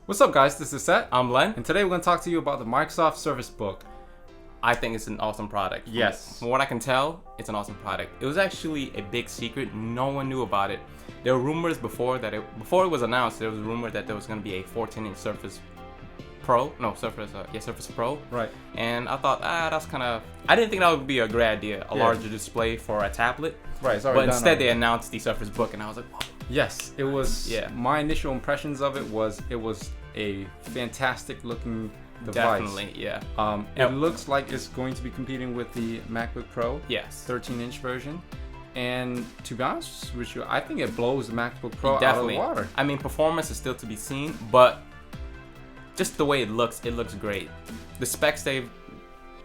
What's up, guys? This is Seth. I'm Len. And today we're going to talk to you about the Microsoft Surface Book. I think it's an awesome product. Yes. From what I can tell, it's an awesome product. It was actually a big secret. No one knew about it. There were rumors before it was announced. There was a rumor that there was going to be a 14-inch Surface Pro. Surface Pro. Right. And I thought, that's kind of. I didn't think that would be a great idea. A larger display for a tablet. Right. But instead, they announced the Surface Book, and I was like, wow. Yes, it was. Yeah. My initial impressions of it was a fantastic looking device. Definitely, yeah. It looks like it's going to be competing with the MacBook Pro. Yes. 13-inch version. And to be honest with you, I think it blows the MacBook Pro Definitely. out of the water. I mean, performance is still to be seen, but just the way it looks great. The specs they've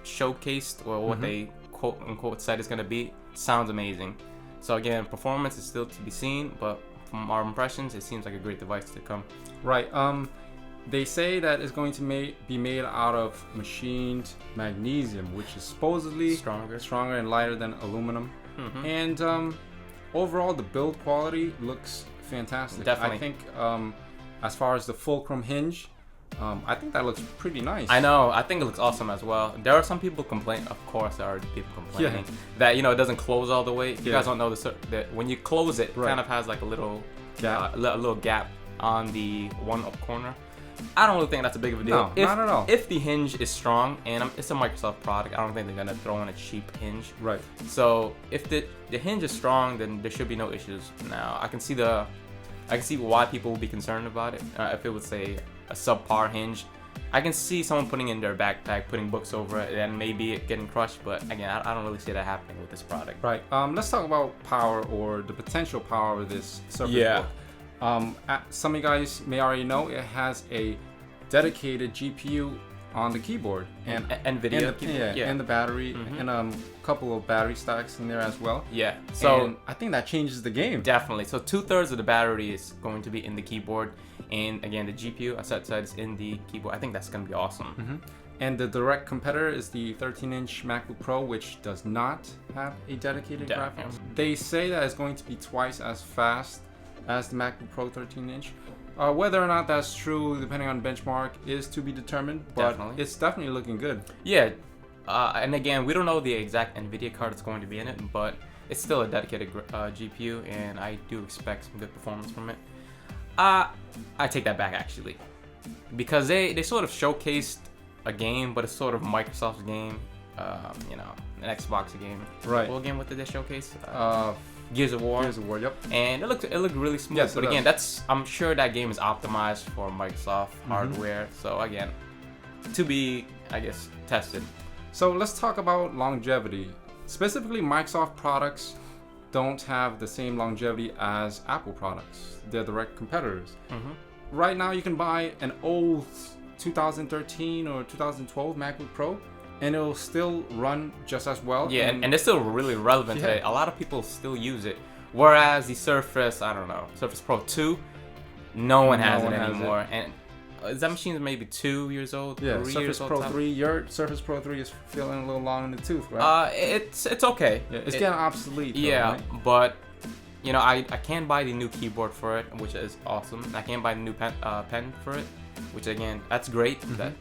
showcased, or what they quote unquote said is going to be, sounds amazing. So again, performance is still to be seen, but from our impressions, it seems like a great device to come. Right. They say that it's going to be made out of machined magnesium, which is supposedly stronger and lighter than aluminum. And overall, the build quality looks fantastic. Definitely. I think as far as the fulcrum hinge, I think that looks pretty nice. I know. I think it looks awesome as well. There are some people of course, there are people complaining that it doesn't close all the way. If you guys don't know that when you close it, it kind of has like a little gap on the one up corner. I don't really think that's a big of a deal. No, not at all. If the hinge is strong, and it's a Microsoft product, I don't think they're gonna throw in a cheap hinge. Right. So if the hinge is strong, then there should be no issues. Now I can see why people will be concerned about it. If it was say a subpar hinge, I can see someone putting in their backpack, putting books over it, and maybe it getting crushed. But again, I don't really see that happening with this product. Right. Let's talk about power, or the potential power of this Surface Book. Some of you guys may already know it has a dedicated GPU on the keyboard and NVIDIA and the battery and a couple of battery stacks in there as well. Yeah. So I think that changes the game. Definitely. So 2/3 of the battery is going to be in the keyboard, and again the GPU, as I said, is in the keyboard. I think that's going to be awesome. And the direct competitor is the 13-inch MacBook Pro, which does not have a dedicated graphics. They say that it's going to be twice as fast as the MacBook Pro 13-inch. Whether or not that's true, depending on benchmark, is to be determined, but it's definitely looking good. Yeah, and again, we don't know the exact NVIDIA card that's going to be in it, but it's still a dedicated GPU, and I do expect some good performance from it. I take that back, actually, because they sort of showcased a game, but it's sort of Microsoft's game, an Xbox game. Right. What game did they showcase? Gears of War. Gears of War, yep. And it looked really smooth. Yes, but again, I'm sure that game is optimized for Microsoft hardware. So again, to be, I guess, tested. So let's talk about longevity. Specifically, Microsoft products don't have the same longevity as Apple products. They're direct competitors. Right now, you can buy an old 2013 or 2012 MacBook Pro, and it'll still run just as well. Yeah, and it's still really relevant today. A lot of people still use it. Whereas the Surface Pro 2, no one has it anymore. And that machine's maybe 2 years old. Yeah, 3 Surface years old. Pro 3. Your Surface Pro 3 is feeling a little long in the tooth, right? It's okay. Yeah, it's getting obsolete. Though, right? But I can buy the new keyboard for it, which is awesome. I can buy the new pen for it, which again, that's great. That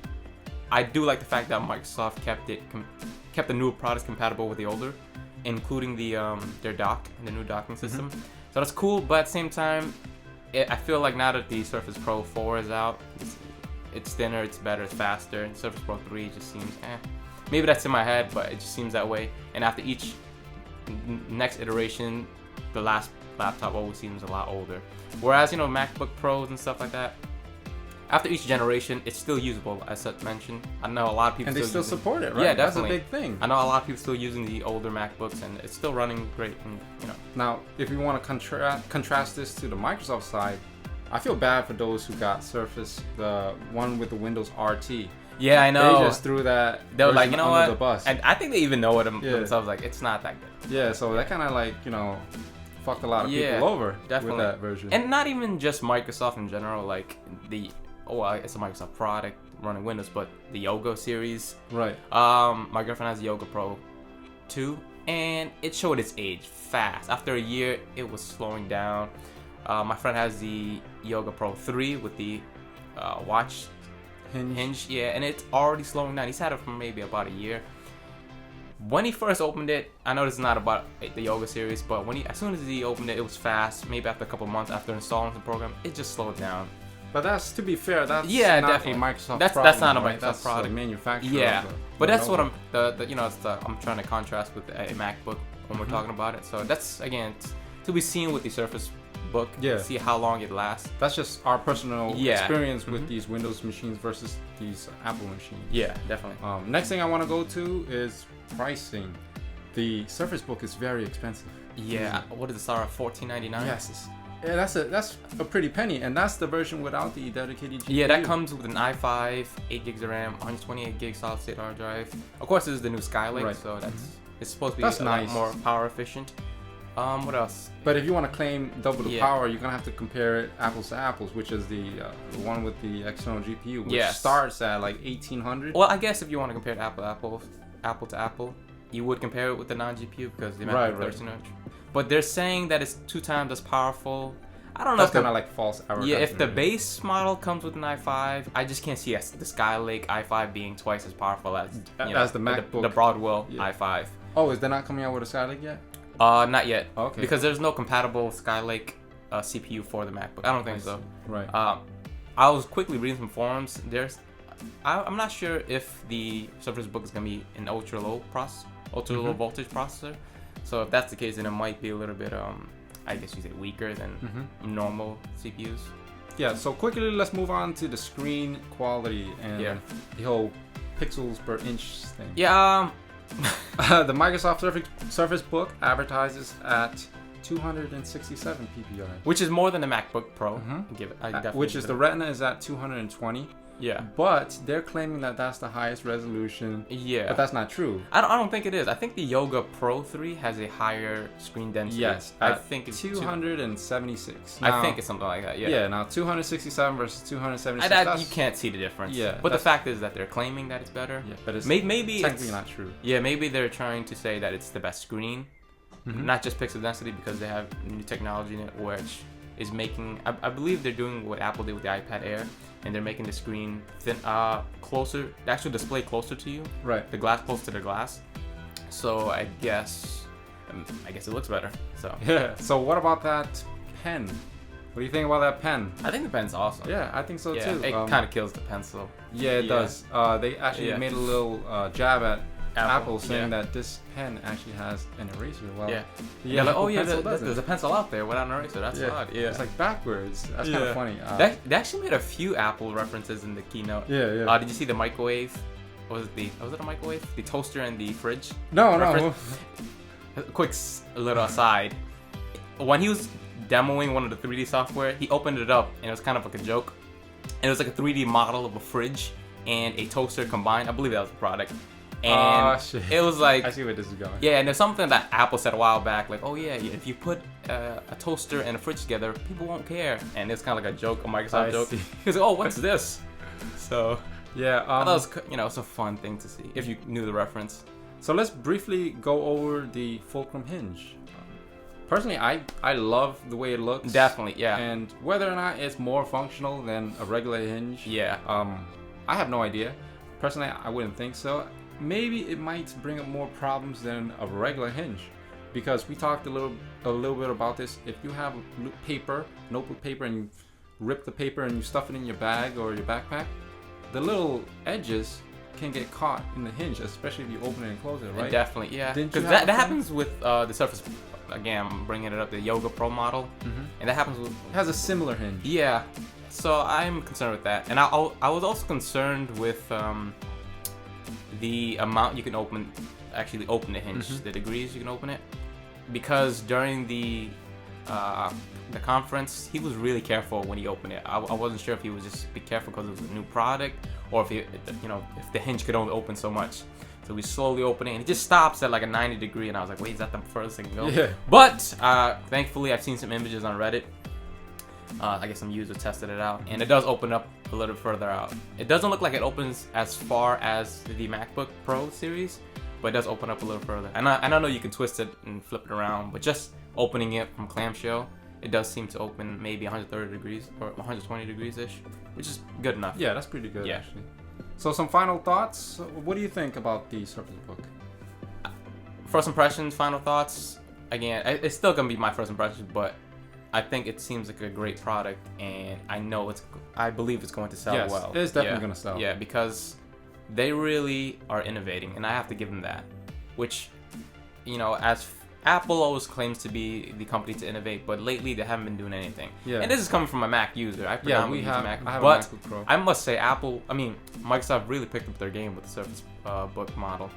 I do like the fact that Microsoft kept the newer products compatible with the older, including the new docking system. So that's cool. But at the same time, I feel like now that the Surface Pro 4 is out, it's thinner, it's better, it's faster. And Surface Pro 3 just seems maybe that's in my head, but it just seems that way. And after each next iteration, the last laptop always seems a lot older. Whereas MacBook Pros and stuff like that, after each generation, it's still usable, as Seth mentioned. I know a lot of people still support it, right? Yeah, definitely. That's a big thing. I know a lot of people still using the older MacBooks, and it's still running great. And, Now, if you want to contrast this to the Microsoft side, I feel bad for those who got Surface, the one with the Windows RT. Yeah, I know. They just threw that. They were like, the bus. And I think they even know it themselves. Like, it's not that good. Yeah, so that kind of fucked a lot of people over with that version. And not even just Microsoft in general. Like it's a Microsoft product running Windows, but the Yoga series. Right. My girlfriend has the Yoga Pro 2, and it showed its age fast. After a year, it was slowing down. My friend has the Yoga Pro 3 with the watch hinge. Yeah, and it's already slowing down. He's had it for maybe about a year. When he first opened it, I know this is not about the yoga series, but as soon as he opened it, it was fast. Maybe after a couple months after installing the program, it just slowed down. But that's, to be fair, that's yeah, not definitely a Microsoft that's problem, not a right? Microsoft That's product. a manufacturer. Yeah, of but that's what Lenovo. I'm trying to contrast with a MacBook when we're talking about it. So that's again to be seen with the Surface Book. Yeah. See how long it lasts. That's just our personal Yeah. experience with these Windows machines versus these Apple machines. Yeah, definitely. Next thing I want to go to is pricing. The Surface Book is very expensive. Yeah. What is it? Start at $14.99? Yes. Yeah, that's a pretty penny, and that's the version without the dedicated GPU. Yeah, that comes with an i5, 8 gigs of RAM, 128 gig solid state hard drive. Of course, this is the new Skylake, Right. so it's supposed to be That's a nice. lot more power efficient. What else? But if you want to claim double the Yeah. power, you're gonna have to compare it apples to apples, which is the one with the external GPU, which Yes. starts at like 1800. Well, I guess if you want to compare it apple to apple, you would compare it with the non-GPU because the Right, MacBook right. 13-inch. But they're saying that it's 2 times as powerful. I don't know. That's if the- kind of like false advertising. Yeah, if the right? base model comes with an i5, I just can't see the Skylake i5 being twice as powerful as As the MacBook. the Broadwell Yeah. i5. Oh, is they not coming out with a Skylake yet? Not yet. Okay. Because there's no compatible Skylake CPU for the MacBook. I don't think so. Right. I was quickly reading some forums. I'm not sure if the Surface Book is gonna be an ultra low voltage processor. So if that's the case, then it might be a little bit I guess you say weaker than normal CPUs. Yeah, so quickly let's move on to the screen quality and the whole pixels per inch thing. Yeah. The Microsoft Surface Book advertises at 267 ppi, Which is more than the MacBook Pro. which is the Retina is at 220. Yeah. But they're claiming that that's the highest resolution. Yeah. But that's not true. I don't think it is. I think the Yoga Pro 3 has a higher screen density. Yes, I at think it's 276. I think it's something like that. Yeah. Yeah. Now 267 versus 276. You can't see the difference. Yeah, But the fact is that they're claiming that it's better. Yeah, but it's maybe technically it's not true. Yeah, maybe they're trying to say that it's the best screen, not just pixel density, because they have new technology in it, which is making. I believe they're doing what Apple did with the iPad Air, and they're making the screen closer, the actual display closer to you. Right. The glass close to the glass. So I guess it looks better. So Yeah. So what about that pen? What do you think about that pen? I think the pen's awesome. Yeah, I think so Yeah, too. it kind of kills the pencil. Yeah, it does. They actually made a little jab at Apple saying that this pen actually has an eraser. Well, Yeah. yeah, like, oh yeah, pencil doesn't. there's a pencil out there without an eraser. That's odd. Yeah. It's like backwards. That's kind of funny. They actually made a few Apple references in the keynote. Yeah. Did you see the microwave? Was it a microwave? The toaster and the fridge? No. A quick little aside. When he was demoing one of the 3D software, he opened it up and it was kind of like a joke. And it was like a 3D model of a fridge and a toaster combined. I believe that was the product. And shit. it was like, I see where this is going. yeah, and there's something that Apple said a while back, like, oh yeah, if you put a toaster and a fridge together, people won't care. And it's kind of like a joke, a Microsoft joke. see. He's like, oh, what's this? So Yeah. I thought it was, it's a fun thing to see if you knew the reference. So let's briefly go over the fulcrum hinge. Personally, I love the way it looks. Definitely, yeah. And whether or not it's more functional than a regular hinge, Yeah. I have no idea. Personally, I wouldn't think so. Maybe it might bring up more problems than a regular hinge, because we talked a little bit about this. If you have notebook paper, and you rip the paper and you stuff it in your bag or your backpack, the little edges can get caught in the hinge, especially if you open it and close it, right? Definitely, yeah. Didn't you Because have that a happens with the Surface. Again, I'm bringing it up, the Yoga Pro model, and that happens with. It has a similar hinge. Yeah, so I'm concerned with that, and I was also concerned with the amount you can open the hinge, the degrees you can open it, because during the conference he was really careful when he opened it. I wasn't sure if he was just be careful because it was a new product, or if if the hinge could only open so much. So we slowly open it, and it just stops at like a 90 degree, and I was like, wait, is that the furthest it can go? Yeah. But thankfully, I've seen some images on Reddit. I guess some users tested it out, and it does open up a little further out. It doesn't look like it opens as far as the MacBook Pro series, but it does open up a little further. And I know you can twist it and flip it around, but just opening it from clamshell, it does seem to open maybe 130 degrees or 120 degrees ish, which is good enough. Yeah, that's pretty good, Yeah. actually. So some final thoughts. What do you think about the Surface Book? First impressions, final thoughts. Again, it's still gonna be my first impressions, but I think it seems like a great product, and I believe it's going to sell Yes, well. it's definitely Yeah. gonna sell. Yeah, because they really are innovating, and I have to give them that. Which, as Apple always claims to be the company to innovate, but lately they haven't been doing anything. Yeah. And this is coming from a Mac user. I predominantly use Mac, I have but a MacBook Pro. I must say Microsoft really picked up their game with the Surface Book model.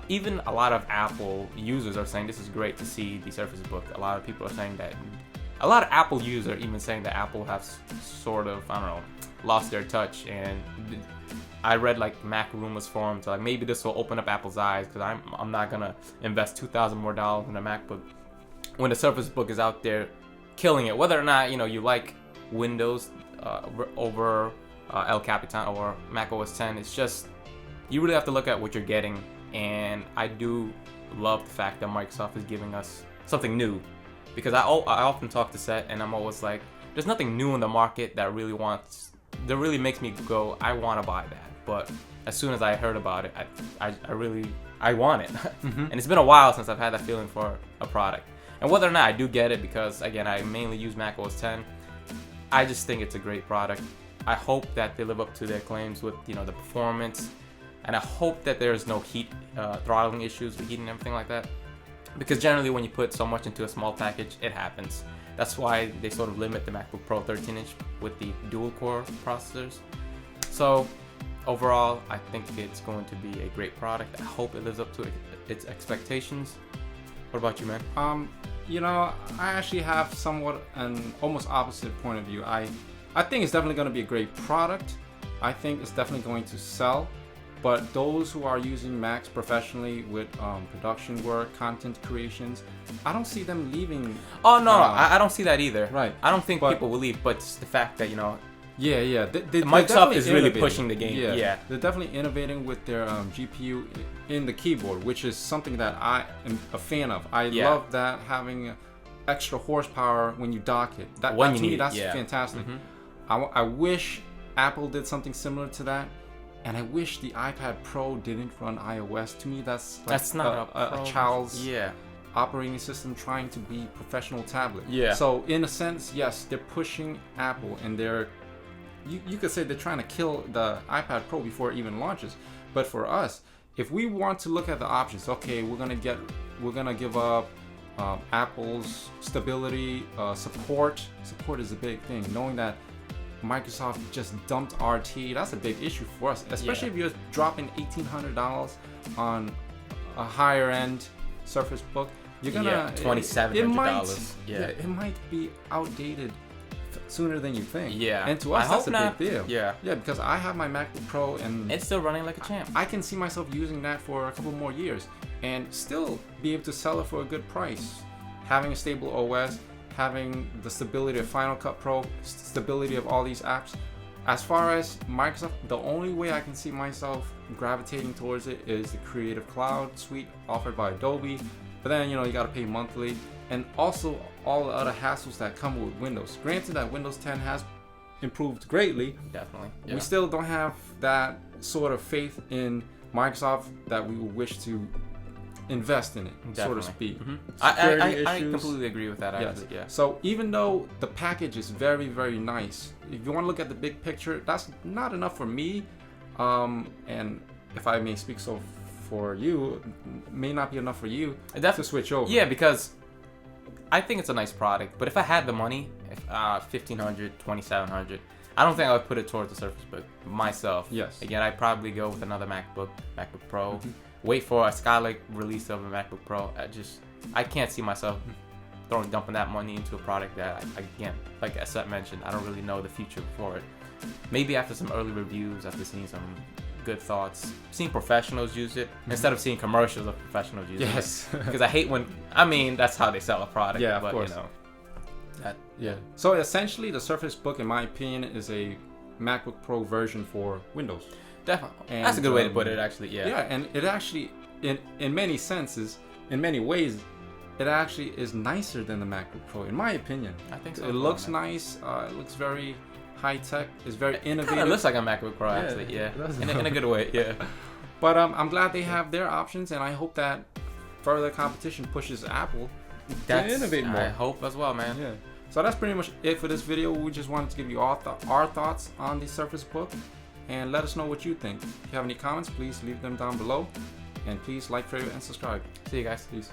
Even a lot of Apple users are saying this is great to see the Surface Book. A lot of people are saying that. A lot of Apple users are even saying that Apple has sort of, I don't know, lost their touch. And I read like Mac rumors forums, like maybe this will open up Apple's eyes, because I'm not gonna invest $2,000 more in a MacBook when the Surface Book is out there killing it. Whether or not you like Windows over El Capitan or Mac OS 10, it's just you really have to look at what you're getting. And I do love the fact that Microsoft is giving us something new, because I often talk to Seth, and I'm always like, there's nothing new in the market that really makes me go, I want to buy that. But as soon as I heard about it, I want it. Mm-hmm. And it's been a while since I've had that feeling for a product. And whether or not I do get it, because again, I mainly use Mac OS 10, I just think it's a great product. I hope that they live up to their claims with the performance, and I hope that there's no heat throttling issues with heat and everything like that, because generally when you put so much into a small package, it happens. That's why they sort of limit the MacBook Pro 13-inch with the dual-core processors. So overall, I think it's going to be a great product. I hope it lives up to its expectations. What about you, man? I actually have somewhat an almost opposite point of view. I think it's definitely going to be a great product. I think it's definitely going to sell. But those who are using Macs professionally with production work, content creations, I don't see them leaving. Oh no, I don't see that either. Right. I don't think people will leave, but it's the fact that Yeah. Microsoft is really pushing the game. Yeah. They're definitely innovating with their GPU in the keyboard, which is something that I am a fan of. I love that, having extra horsepower when you dock it. That's fantastic. Mm-hmm. I wish Apple did something similar to that. And I wish the iPad Pro didn't run iOS. To me, that's not a child's operating system trying to be professional tablet. Yeah. So in a sense, yes, they're pushing Apple, and you could say they're trying to kill the iPad Pro before it even launches. But for us, if we want to look at the options, okay, we're gonna give up Apple's stability, support. Support is a big thing. Knowing that Microsoft just dumped RT, that's a big issue for us, especially if you're dropping $1,800 on a higher end Surface Book. You're gonna $2,700. It might be outdated sooner than you think. Yeah, and to us that's a big deal. Yeah, because I have my MacBook Pro and it's still running like a champ. I can see myself using that for a couple more years and still be able to sell it for a good price, having a stable OS, having the stability of Final Cut Pro, stability of all these apps. As far as Microsoft, the only way I can see myself gravitating towards it is the Creative Cloud suite offered by Adobe. But then, you gotta pay monthly. And also all the other hassles that come with Windows. Granted that Windows 10 has improved greatly. Definitely. Yeah. We still don't have that sort of faith in Microsoft that we wish to invest in it, so to speak. Mm-hmm. I completely agree with that. Actually. Yeah. So even though the package is very, very nice, if you want to look at the big picture, that's not enough for me. And if I may speak so for you, may not be enough for you to switch over. Yeah, because I think it's a nice product. But if I had the money, $1,500, $2,700, I don't think I would put it towards the Surface Book myself. Yes. Again, I'd probably go with another MacBook Pro. Mm-hmm. Wait for a Skylake release of a MacBook Pro. I can't see myself dumping that money into a product that, again, like Seth mentioned, I don't really know the future for it. Maybe after some early reviews, after seeing some good thoughts, seeing professionals use it instead of seeing commercials of professionals using it. Yes. Because I hate that's how they sell a product. Yeah, of course. Yeah. So essentially, the Surface Book, in my opinion, is a MacBook Pro version for Windows. Definitely. And that's a good way to put it, actually. Yeah. Yeah, and it actually, in many senses, in many ways, it actually is nicer than the MacBook Pro, in my opinion. I think so. It looks nice. It looks very high tech. It's very innovative. Kind of looks like a MacBook Pro, actually. Yeah, in a good way. Yeah. But I'm glad they have their options, and I hope that further competition pushes Apple to innovate more. I hope as well, man. Yeah. So that's pretty much it for this video. We just wanted to give you all our thoughts on the Surface Book, and let us know what you think. If you have any comments, please leave them down below, and please like, favorite, and subscribe. See you guys. Peace.